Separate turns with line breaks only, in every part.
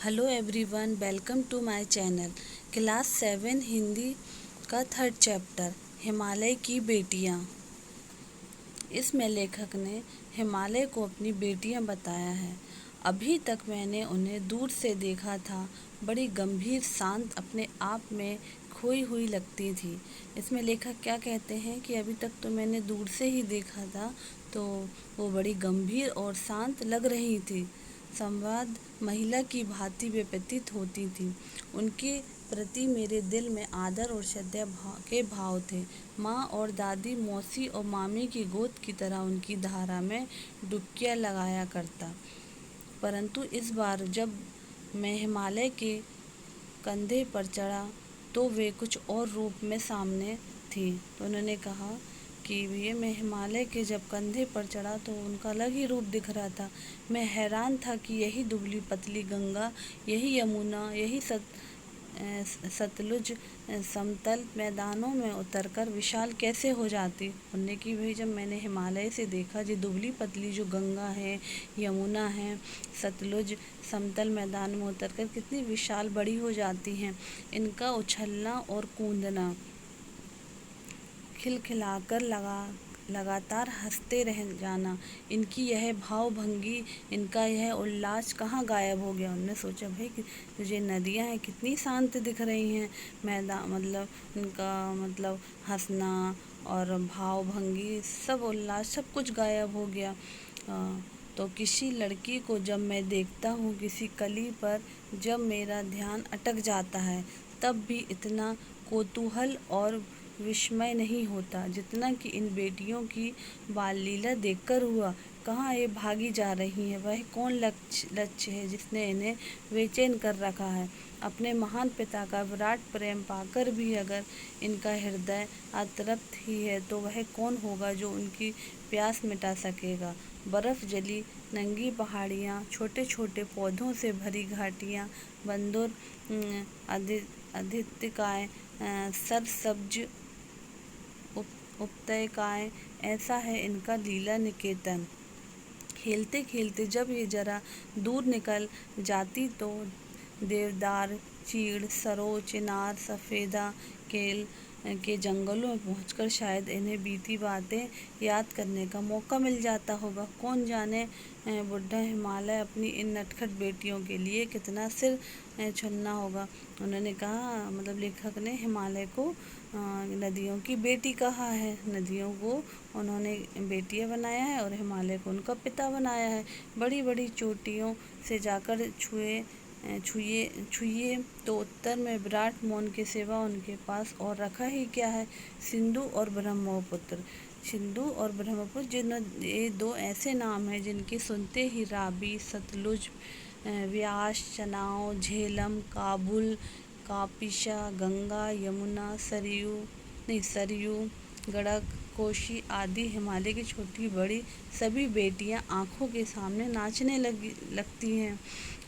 Hello everyone, welcome to my channel. Class 7 Hindi का third chapter Himalaya की बेटियां। इसमें लेखक ने हिमालय को अपनी बेटियां बताया है। अभी तक मैंने उन्हें दूर से देखा था, बड़ी गंभीर, शांत, अपने आप में खोई हुई लगती थी। इसमें लेखक क्या कहते हैं कि अभी तक तो मैंने दूर से ही देखा था, तो वो बड़ी गंभीर और शांत लग रही थी। संवाद महिला की भांति वे प्रतीत होती थी। उनके प्रति मेरे दिल में आदर और श्रद्धा के भाव थे। माँ और दादी, मौसी और मामी की गोद की तरह उनकी धारा में डुबकियाँ लगाया करता। परंतु इस बार जब मैं हिमालय के कंधे पर चढ़ा तो वे कुछ और रूप में सामने थी। तो उन्होंने कहा कि ये मैं हिमालय के जब कंधे पर चढ़ा तो उनका अलग ही रूप दिख रहा था। मैं हैरान था कि यही दुबली पतली गंगा, यही यमुना, यही सतलुज समतल मैदानों में उतरकर विशाल कैसे हो जाती। उन्होंने कि भाई जब मैंने हिमालय से देखा जो दुबली पतली जो गंगा है, यमुना है, सतलुज समतल मैदान में उतरकर कितनी विशाल बड़ी हो जाती हैं। इनका उछलना और कूदना, खिलखिलाकर लगातार हंसते रह जाना, इनकी यह भाव भंगी, इनका यह उल्लास कहाँ गायब हो गया। उन्होंने सोचा भाई कि ये नदियाँ हैं कितनी शांत दिख रही हैं, मैदान मतलब इनका मतलब हंसना और भाव भंगी, सब उल्लास, सब कुछ गायब हो गया। तो किसी लड़की को जब मैं देखता हूँ किसी कली पर, जब मेरा ध्यान अटक जाता है, तब भी इतना कौतूहल और विस्मय नहीं होता जितना कि इन बेटियों की बाल लीला देखकर हुआ। कहाँ ये भागी जा रही हैं, वह कौन लक्ष्य है जिसने इन्हें बेचैन कर रखा है। अपने महान पिता का विराट प्रेम पाकर भी अगर इनका हृदय अतृप्त ही है तो वह कौन होगा जो उनकी प्यास मिटा सकेगा। बर्फ जली नंगी पहाड़ियाँ, छोटे छोटे पौधों से भरी घाटियाँ, बंदर अधिकाएँ, सरसब्ज उपत्यकाएँ, ऐसा है इनका लीला निकेतन। खेलते खेलते जब ये जरा दूर निकल जाती तो देवदार, चीड़, सरो, चिनार, सफ़ेदा, केल के जंगलों में पहुंचकर शायद इन्हें बीती बातें याद करने का मौका मिल जाता होगा। कौन जाने बुढ़ा हिमालय अपनी इन नटखट बेटियों के लिए कितना सिर छुना होगा। उन्होंने कहा, मतलब लेखक ने हिमालय को नदियों की बेटी कहा है। नदियों को उन्होंने बेटियां बनाया है और हिमालय को उनका पिता बनाया है। बड़ी बड़ी चोटियों से जाकर छुइए तो उत्तर में विराट मौन के सिवा उनके पास और रखा ही क्या है। सिंधु और ब्रह्मपुत्र, सिंधु और ब्रह्मपुत्र ये दो ऐसे नाम हैं जिनकी सुनते ही रावी, सतलुज, व्यास, चनाव, झेलम, काबुल, कापिशा, गंगा, यमुना, सरयू, गंडक, कोशी आदि हिमालय की छोटी बड़ी सभी बेटियां आँखों के सामने नाचने लगती हैं।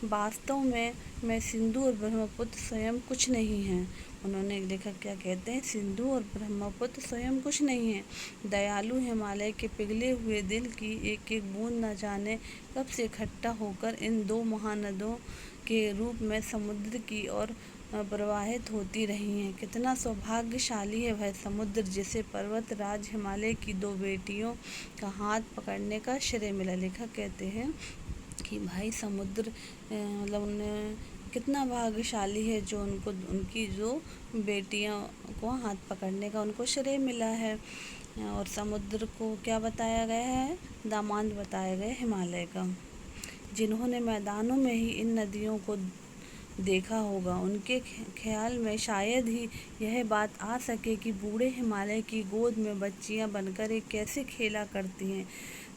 वास्तव में मैं सिंधु और ब्रह्मपुत्र स्वयं कुछ नहीं हैं। उन्होंने लेखक क्या कहते हैं, सिंधु और ब्रह्मपुत्र स्वयं कुछ नहीं है। दयालु हिमालय के पिघले हुए दिल की एक एक बूंद न जाने कब से इकट्ठा होकर इन दो महानदों के रूप में समुद्र की ओर प्रवाहित होती रही हैं। कितना सौभाग्यशाली है वह समुद्र जिसे पर्वत राज हिमालय की दो बेटियों का हाथ पकड़ने का श्रेय मिला। लेखक कहते हैं कि भाई समुद्र मतलब उन्हें कितना भाग्यशाली है जो उनको उनकी जो बेटियों को हाथ पकड़ने का उनको श्रेय मिला है। और समुद्र को क्या बताया गया है, दामाद बताया गया हिमालय का। जिन्होंने मैदानों में ही इन नदियों को देखा होगा, उनके ख्याल में शायद ही यह बात आ सके कि बूढ़े हिमालय की गोद में बच्चियां बनकर एक कैसे खेला करती हैं।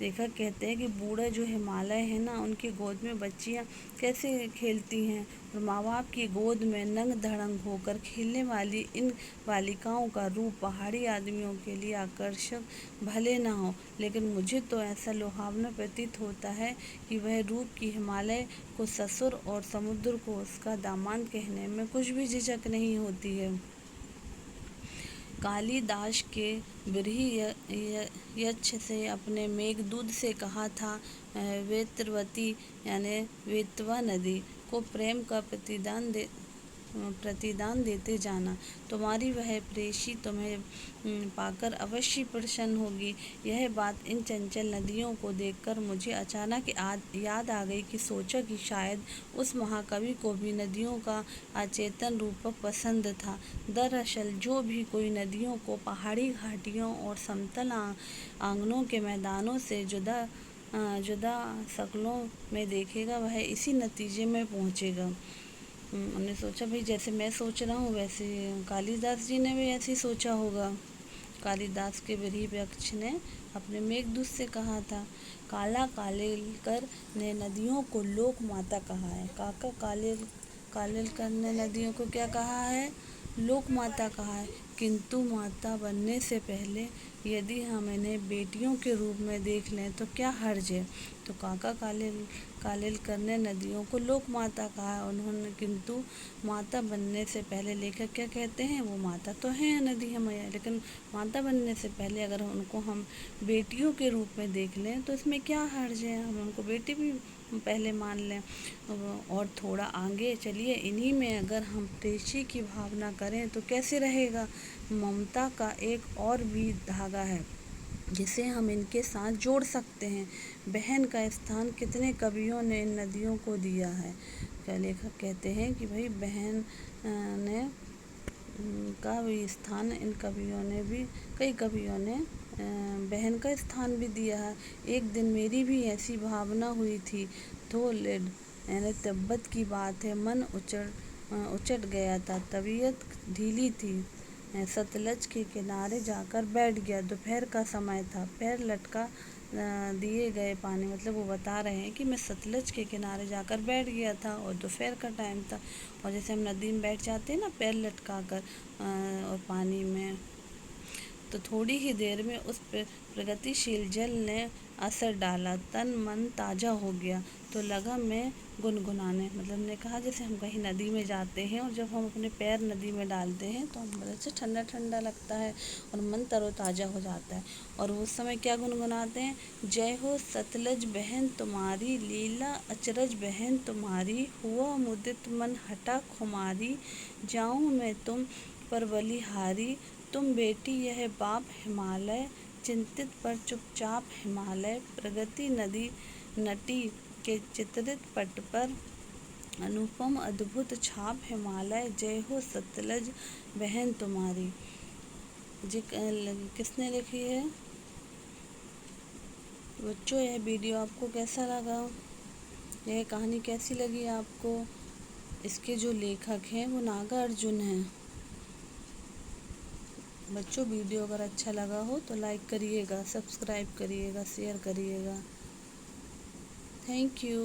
लेखक कहते हैं कि बूढ़ा जो हिमालय है ना, उनकी गोद में बच्चियां कैसे खेलती हैं और माँ बाप की गोद में नंग धड़ंग होकर खेलने वाली इन बालिकाओं का रूप पहाड़ी आदमियों के लिए आकर्षक भले ना हो, लेकिन मुझे तो ऐसा लुभावना प्रतीत होता है कि वह रूप की हिमालय को ससुर और समुद्र को उसका दामाद कहने में कुछ भी झिझक नहीं होती है। कालिदास के बृहयच्छ से अपने मेघदूत से कहा था, वेत्रवती यानी वेतवा नदी को प्रेम का प्रतिदान देते जाना। तुम्हारी वह प्रेयसी तुम्हें पाकर अवश्य प्रसन्न होगी। यह बात इन चंचल नदियों को देखकर मुझे अचानक याद आ गई कि सोचा कि शायद उस महाकवि को भी नदियों का अचेतन रूपक पसंद था। दरअसल जो भी कोई नदियों को पहाड़ी घाटियों और समतल आंगनों के मैदानों से जुदा शक्लों में देखेगा, वह इसी नतीजे में पहुँचेगा। हमने सोचा भाई जैसे मैं सोच रहा हूँ वैसे कालिदास जी ने भी ऐसे ही सोचा होगा। कालिदास के बृहयच्छ ने अपने मेघदूत से कहा था। काला कालेलकर ने नदियों को लोक माता कहा है। काका कालेलकर ने नदियों को क्या कहा है? लोक माता कहा है। किंतु माता बनने से पहले यदि हम इन्हें बेटियों के रूप में देख लें तो क्या हर्ज है? तो काका कालेलकर ने नदियों को लोक माता कहा है उन्होंने, किंतु माता बनने से पहले लेखक क्या कहते हैं, वो माता तो हैं नदी मैया, लेकिन माता बनने से पहले अगर उनको हम बेटियों के रूप में देख लें तो इसमें क्या हर्ज है, हम उनको बेटी भी पहले मान लें। और थोड़ा आगे चलिए, इन्हीं में अगर हम प्रेयसी की भावना करें तो कैसे रहेगा। ममता का एक और भी धागा है जिसे हम इनके साथ जोड़ सकते हैं। बहन का स्थान कितने कवियों ने इन नदियों को दिया है। क्या लेखक कहते हैं कि भाई बहन ने का भी स्थान इन कवियों ने भी, कई कवियों ने बहन का स्थान भी दिया है। एक दिन मेरी भी ऐसी भावना हुई थी। थोलेड यानी तिब्बत की बात है। मन उचट गया था, तबीयत ढीली थी। सतलज के किनारे जाकर बैठ गया। दोपहर का समय था, पैर लटका दिए गए पानी, मतलब वो बता रहे हैं कि मैं सतलज के किनारे जाकर बैठ गया था और दोपहर का टाइम था। और जैसे हम नदी में बैठ जाते हैं ना पैर लटका कर और पानी में, तो थोड़ी ही देर में उस प्रगतिशील जल ने असर डाला, तन मन ताज़ा हो गया। तो लगा मैं गुनगुनाने, मतलब ने कहा जैसे हम कहीं नदी में जाते हैं और जब हम अपने पैर नदी में डालते हैं तो हम बड़े से ठंडा ठंडा लगता है और मन तरोताज़ा हो जाता है। और उस समय क्या गुनगुनाते हैं, जय हो सतलज बहन तुम्हारी, लीला अचरज बहन तुम्हारी, हुआ मुदित मन हटा खुमारी, जाऊँ मैं तुम पर बलिहारी, तुम बेटी यह बाप हिमालय, चिंतित पर चुपचाप हिमालय, प्रगति नदी नटी के चित्रित पट पर, अनुपम अद्भुत छाप हिमालय, जय हो सतलज बहन तुम्हारी। जी किसने लिखी है? बच्चों यह वीडियो आपको कैसा लगा, यह कहानी कैसी लगी आपको? इसके जो लेखक हैं वो नागार्जुन हैं। बच्चों वीडियो अगर अच्छा लगा हो तो लाइक करिएगा, सब्सक्राइब करिएगा, शेयर करिएगा। Thank you.